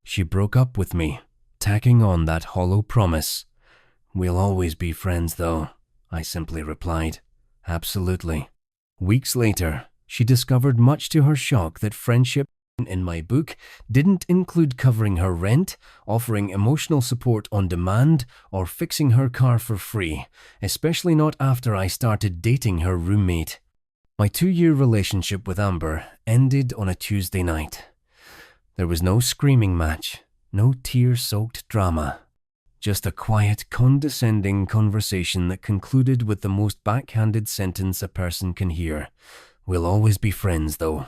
She broke up with me, tacking on that hollow promise. "We'll always be friends, though," I simply replied. "Absolutely." Weeks later, she discovered, much to her shock, that friendship in my book didn't include covering her rent, offering emotional support on demand, or fixing her car for free, especially not after I started dating her roommate. My 2-year relationship with Amber ended on a Tuesday night. There was no screaming match, no tear-soaked drama, just a quiet, condescending conversation that concluded with the most backhanded sentence a person can hear. "We'll always be friends, though."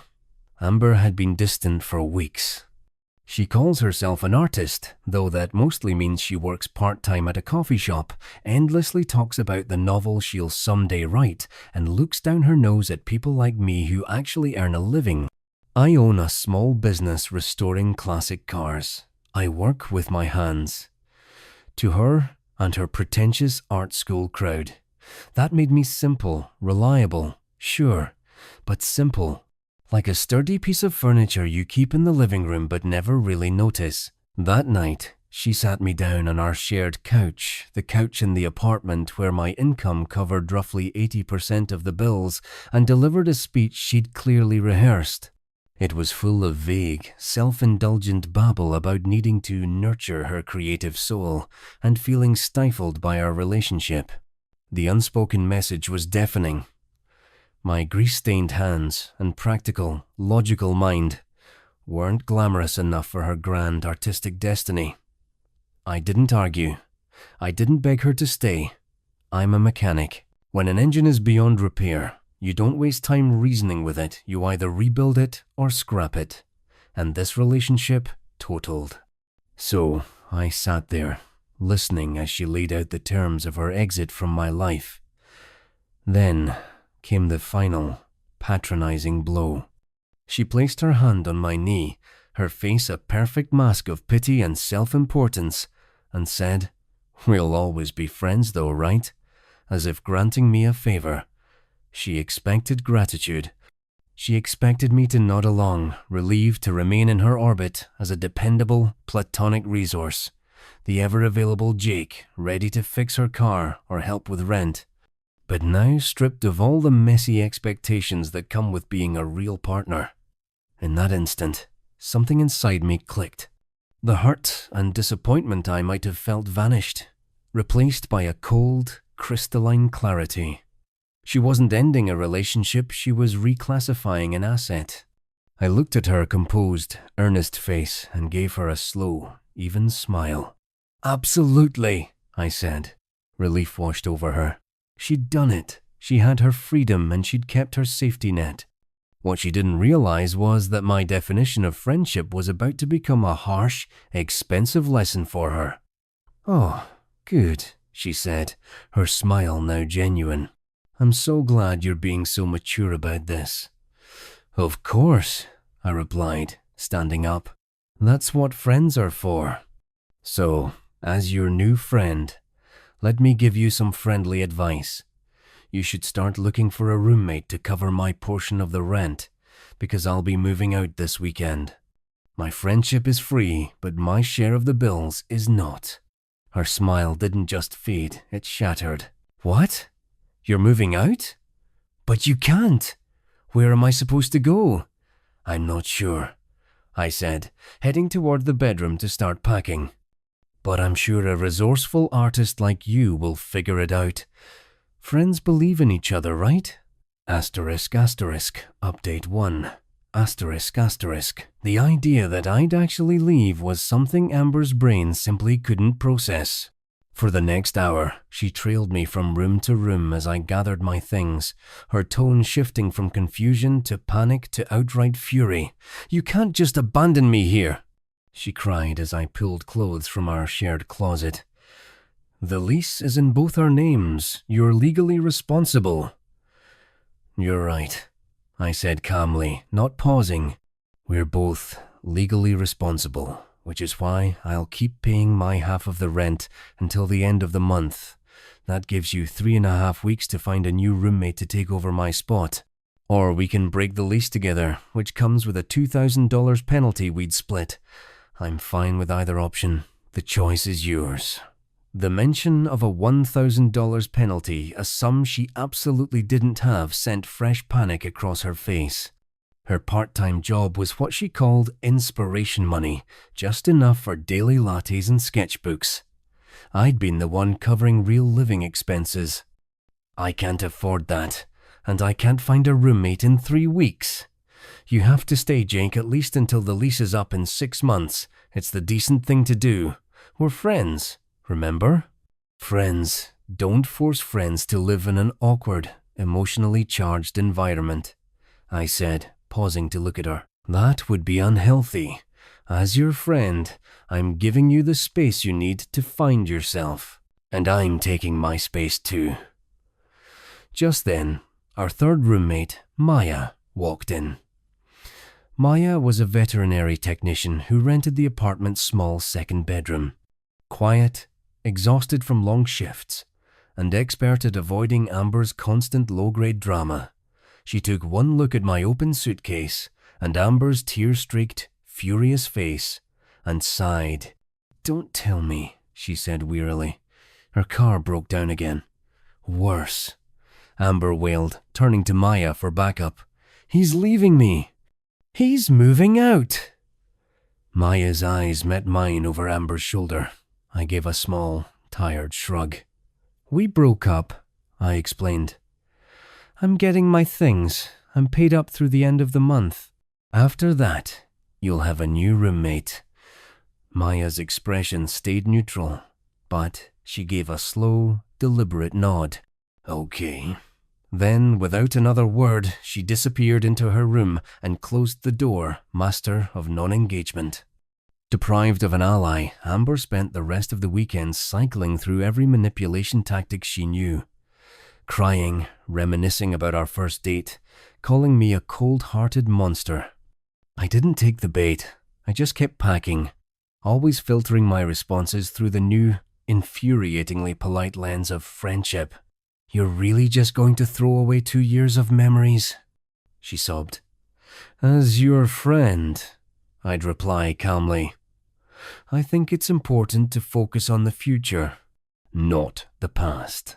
Amber had been distant for weeks. She calls herself an artist, though that mostly means she works part-time at a coffee shop, endlessly talks about the novel she'll someday write, and looks down her nose at people like me who actually earn a living. I own a small business restoring classic cars. I work with my hands. To her and her pretentious art school crowd, that made me simple, reliable, sure, but simple. Like a sturdy piece of furniture you keep in the living room but never really notice. That night, she sat me down on our shared couch, the couch in the apartment where my income covered roughly 80% of the bills, and delivered a speech she'd clearly rehearsed. It was full of vague, self-indulgent babble about needing to nurture her creative soul and feeling stifled by our relationship. The unspoken message was deafening. My grease-stained hands and practical, logical mind weren't glamorous enough for her grand artistic destiny. I didn't argue. I didn't beg her to stay. I'm a mechanic. When an engine is beyond repair, you don't waste time reasoning with it. You either rebuild it or scrap it. And this relationship totaled. So I sat there, listening as she laid out the terms of her exit from my life. Then came the final, patronizing blow. She placed her hand on my knee, her face a perfect mask of pity and self-importance, and said, "We'll always be friends though, right?" As if granting me a favor. She expected gratitude. She expected me to nod along, relieved to remain in her orbit as a dependable, platonic resource, the ever-available Jake, ready to fix her car or help with rent. But now stripped of all the messy expectations that come with being a real partner. In that instant, something inside me clicked. The hurt and disappointment I might have felt vanished, replaced by a cold, crystalline clarity. She wasn't ending a relationship, she was reclassifying an asset. I looked at her composed, earnest face and gave her a slow, even smile. "Absolutely," I said. Relief washed over her. She'd done it. She had her freedom and she'd kept her safety net. What she didn't realize was that my definition of friendship was about to become a harsh, expensive lesson for her. "Oh, good," she said, her smile now genuine. "I'm so glad you're being so mature about this." "Of course," I replied, standing up. "That's what friends are for. So, as your new friend, let me give you some friendly advice. You should start looking for a roommate to cover my portion of the rent, because I'll be moving out this weekend. My friendship is free, but my share of the bills is not." Her smile didn't just fade, it shattered. "What? You're moving out? But you can't. Where am I supposed to go?" "I'm not sure," I said, heading toward the bedroom to start packing. "But I'm sure a resourceful artist like you will figure it out. Friends believe in each other, right? Asterisk, asterisk, update 1. Asterisk, asterisk. The idea that I'd actually leave was something Amber's brain simply couldn't process. For the next hour, she trailed me from room to room as I gathered my things, her tone shifting from confusion to panic to outright fury. "You can't just abandon me here," she cried as I pulled clothes from our shared closet. "The lease is in both our names. You're legally responsible." "You're right," I said calmly, not pausing. "We're both legally responsible, which is why I'll keep paying my half of the rent until the end of the month. That gives you 3.5 weeks to find a new roommate to take over my spot. Or we can break the lease together, which comes with a $2,000 penalty we'd split. I'm fine with either option. The choice is yours. The mention of a $1,000 penalty, a sum she absolutely didn't have, sent fresh panic across her face. Her part-time job was what she called inspiration money, just enough for daily lattes and sketchbooks. I'd been the one covering real living expenses. I can't afford that, and I can't find a roommate in 3 weeks. You have to stay, Jake, at least until the lease is up in 6 months. It's the decent thing to do. We're friends, remember? Friends. Don't force friends to live in an awkward, emotionally charged environment, I said, pausing to look at her. That would be unhealthy. As your friend, I'm giving you the space you need to find yourself. And I'm taking my space too. Just then, our third roommate, Maya, walked in. Maya was a veterinary technician who rented the apartment's small second bedroom. Quiet, exhausted from long shifts, and expert at avoiding Amber's constant low-grade drama. She took one look at my open suitcase and Amber's tear-streaked, furious face, and sighed. "Don't tell me," she said wearily. Her car broke down again. "Worse," Amber wailed, turning to Maya for backup. "He's leaving me. He's moving out." Maya's eyes met mine over Amber's shoulder. I gave a small, tired shrug. "We broke up," I explained. "I'm getting my things. I'm paid up through the end of the month. After that, you'll have a new roommate." Maya's expression stayed neutral, but she gave a slow, deliberate nod. "Okay." Then, without another word, she disappeared into her room and closed the door, master of non-engagement. Deprived of an ally, Amber spent the rest of the weekend cycling through every manipulation tactic she knew. Crying, reminiscing about our first date, calling me a cold-hearted monster. I didn't take the bait. I just kept packing, always filtering my responses through the new, infuriatingly polite lens of friendship. "You're really just going to throw away 2 years of memories?" she sobbed. "As your friend," I'd reply calmly. "I think it's important to focus on the future, not the past."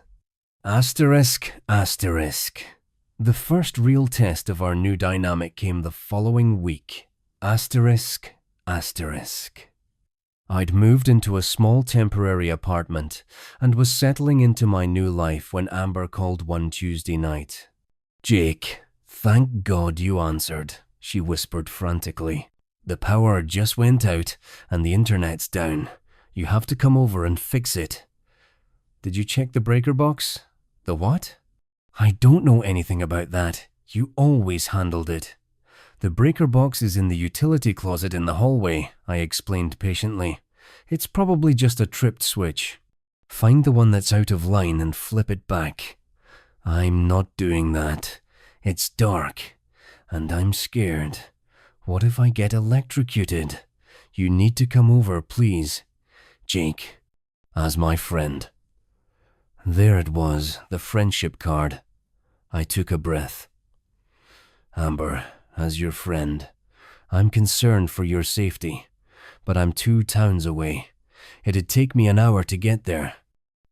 Asterisk, asterisk. The first real test of our new dynamic came the following week. Asterisk, asterisk. I'd moved into a small temporary apartment and was settling into my new life when Amber called one Tuesday night. "Jake, thank God you answered," she whispered frantically. "The power just went out and the internet's down. You have to come over and fix it." "Did you check the breaker box?" "The what?" "I don't know anything about that. You always handled it." "The breaker box is in the utility closet in the hallway," I explained patiently. "It's probably just a tripped switch. Find the one that's out of line and flip it back." "I'm not doing that. It's dark, and I'm scared. What if I get electrocuted? You need to come over, please. Jake, as my friend." There it was, the friendship card. I took a breath. "Amber, as your friend, I'm concerned for your safety, but I'm 2 towns away. It'd take me an hour to get there.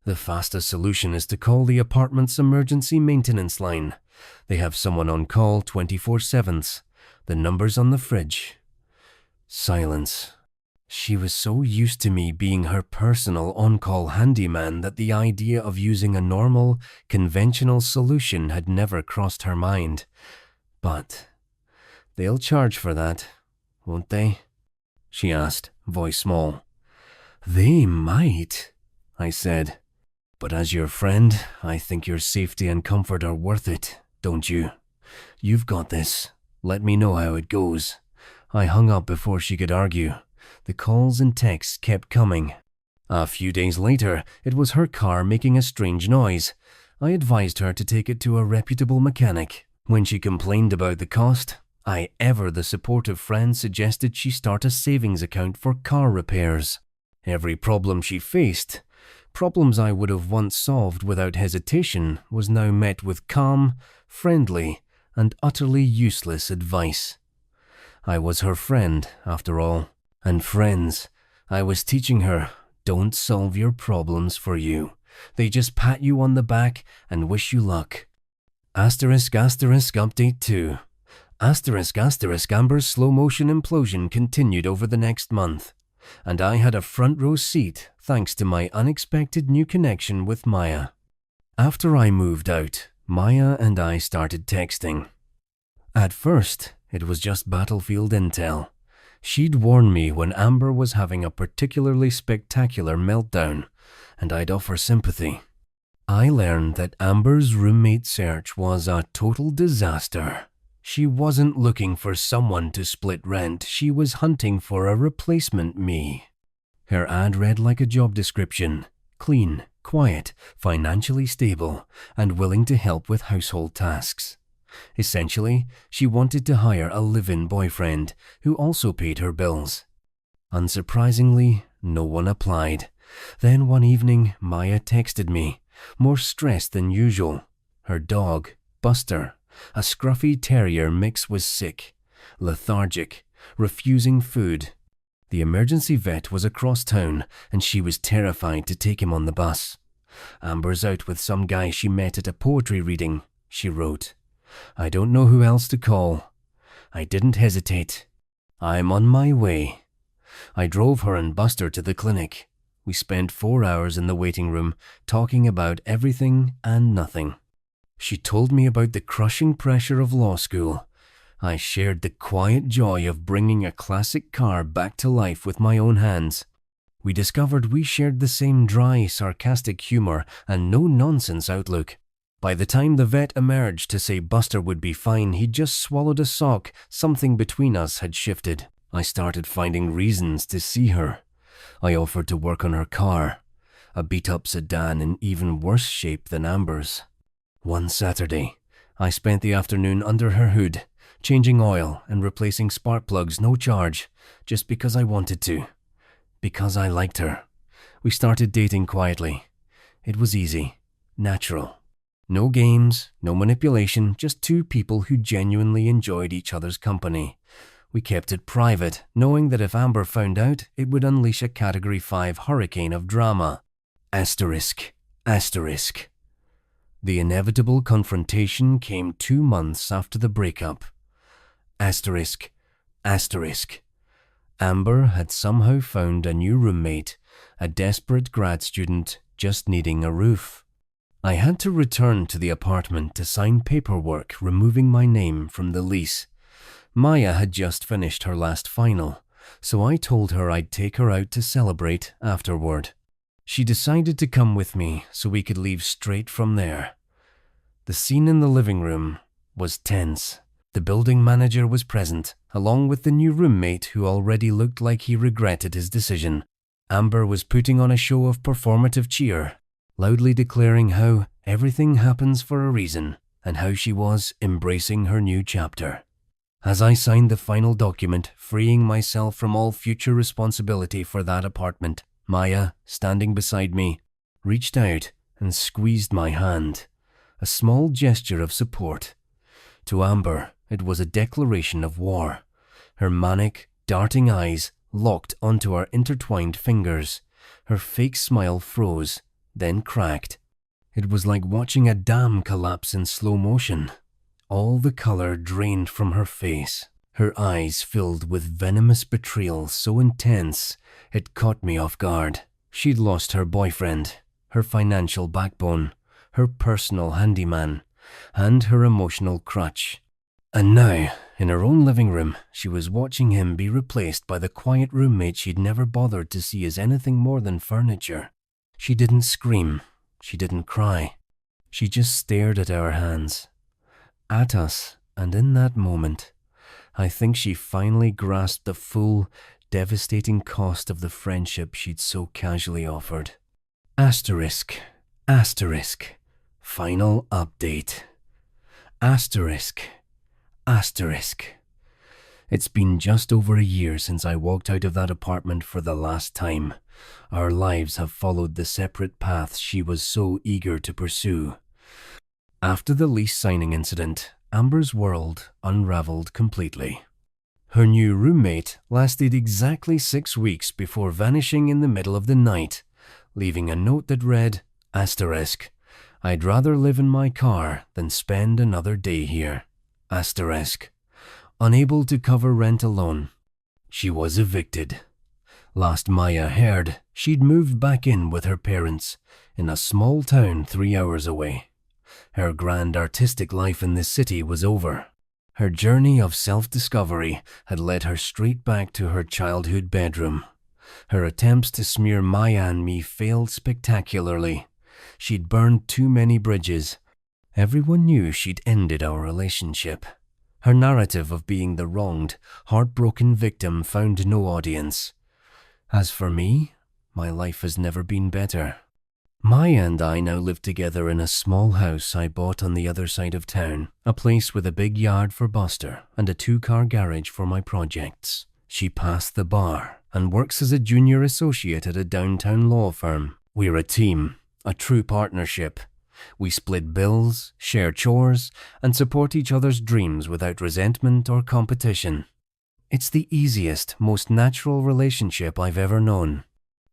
The fastest solution is to call the apartment's emergency maintenance line. They have someone on call 24/7. The number's on the fridge." Silence. She was so used to me being her personal on-call handyman that the idea of using a normal, conventional solution had never crossed her mind. "But they'll charge for that, won't they?" she asked, voice small. "They might," I said. "But as your friend, I think your safety and comfort are worth it, don't you? You've got this. Let me know how it goes." I hung up before she could argue. The calls and texts kept coming. A few days later, it was her car making a strange noise. I advised her to take it to a reputable mechanic. When she complained about the cost, I, ever the supportive friend, suggested she start a savings account for car repairs. Every problem she faced, problems I would have once solved without hesitation, was now met with calm, friendly, and utterly useless advice. I was her friend, after all, And friends, I was teaching her, don't solve your problems for you. They just pat you on the back and wish you luck. Asterisk asterisk update 2. Asterisk asterisk Amber's slow motion implosion continued over the next month, and I had a front row seat thanks to my unexpected new connection with Maya. After I moved out, Maya and I started texting. At first, it was just battlefield intel. She'd warn me when Amber was having a particularly spectacular meltdown, and I'd offer sympathy. I learned that Amber's roommate search was a total disaster. She wasn't looking for someone to split rent, she was hunting for a replacement me. Her ad read like a job description: clean, quiet, financially stable, and willing to help with household tasks. Essentially, she wanted to hire a live-in boyfriend who also paid her bills. Unsurprisingly, no one applied. Then one evening, Maya texted me, more stressed than usual. Her dog, Buster, a scruffy terrier mix, was sick, lethargic, refusing food. The emergency vet was across town, and she was terrified to take him on the bus. Amber's out with some guy she met at a poetry reading, she wrote. I don't know who else to call. I didn't hesitate. I'm on my way. I drove her and Buster to the clinic. We spent 4 hours in the waiting room talking about everything and nothing. She told me about the crushing pressure of law school. I shared the quiet joy of bringing a classic car back to life with my own hands. We discovered we shared the same dry, sarcastic humor and no-nonsense outlook. By the time the vet emerged to say Buster would be fine, he'd just swallowed a sock. Something between us had shifted. I started finding reasons to see her. I offered to work on her car, a beat-up sedan in even worse shape than Amber's. One Saturday, I spent the afternoon under her hood, changing oil and replacing spark plugs, no charge, just because I wanted to. Because I liked her. We started dating quietly. It was easy, natural. No games, no manipulation, just two people who genuinely enjoyed each other's company. We kept it private, knowing that if Amber found out, it would unleash a Category 5 hurricane of drama. Asterisk, asterisk. The inevitable confrontation came 2 months after the breakup. Asterisk, asterisk. Amber had somehow found a new roommate, a desperate grad student just needing a roof. I had to return to the apartment to sign paperwork removing my name from the lease. Maya had just finished her last final, so I told her I'd take her out to celebrate afterward. She decided to come with me so we could leave straight from there. The scene in the living room was tense. The building manager was present, along with the new roommate who already looked like he regretted his decision. Amber was putting on a show of performative cheer, loudly declaring how everything happens for a reason and how she was embracing her new chapter. As I signed the final document, freeing myself from all future responsibility for that apartment, Maya, standing beside me, reached out and squeezed my hand, a small gesture of support. To Amber, it was a declaration of war. Her manic, darting eyes locked onto our intertwined fingers. Her fake smile froze, then cracked. It was like watching a dam collapse in slow motion. All the color drained from her face, her eyes filled with venomous betrayal so intense it caught me off guard. She'd lost her boyfriend, her financial backbone, her personal handyman, and her emotional crutch. And now, in her own living room, she was watching him be replaced by the quiet roommate she'd never bothered to see as anything more than furniture. She didn't scream. She didn't cry. She just stared at our hands. At us, and in that moment, I think she finally grasped the full, devastating cost of the friendship she'd so casually offered. Asterisk, asterisk, final update. Asterisk, asterisk. It's been just over a year since I walked out of that apartment for the last time. Our lives have followed the separate paths she was so eager to pursue. After the lease signing incident, Amber's world unraveled completely. Her new roommate lasted exactly 6 weeks before vanishing in the middle of the night, leaving a note that read, asterisk, I'd rather live in my car than spend another day here. Asterisk. Unable to cover rent alone. She was evicted. Last Maya heard, she'd moved back in with her parents in a small town 3 hours away. Her grand artistic life in this city was over. Her journey of self-discovery had led her straight back to her childhood bedroom. Her attempts to smear Maya and me failed spectacularly. She'd burned too many bridges. Everyone knew she'd ended our relationship. Her narrative of being the wronged, heartbroken victim found no audience. As for me, my life has never been better. Maya and I now live together in a small house I bought on the other side of town, a place with a big yard for Buster and a 2-car garage for my projects. She passed the bar and works as a junior associate at a downtown law firm. We're a team, a true partnership. We split bills, share chores, and support each other's dreams without resentment or competition. It's the easiest, most natural relationship I've ever known.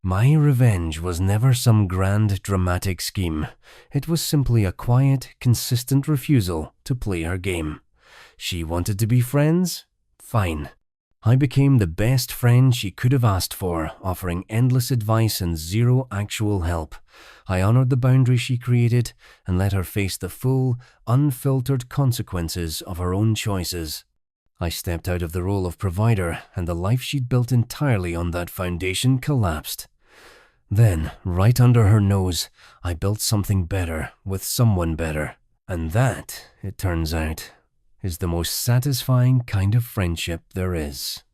My revenge was never some grand, dramatic scheme. It was simply a quiet, consistent refusal to play her game. She wanted to be friends? Fine. I became the best friend she could have asked for, offering endless advice and zero actual help. I honored the boundary she created and let her face the full, unfiltered consequences of her own choices. I stepped out of the role of provider, and the life she'd built entirely on that foundation collapsed. Then, right under her nose, I built something better with someone better. And that, it turns out, is the most satisfying kind of friendship there is.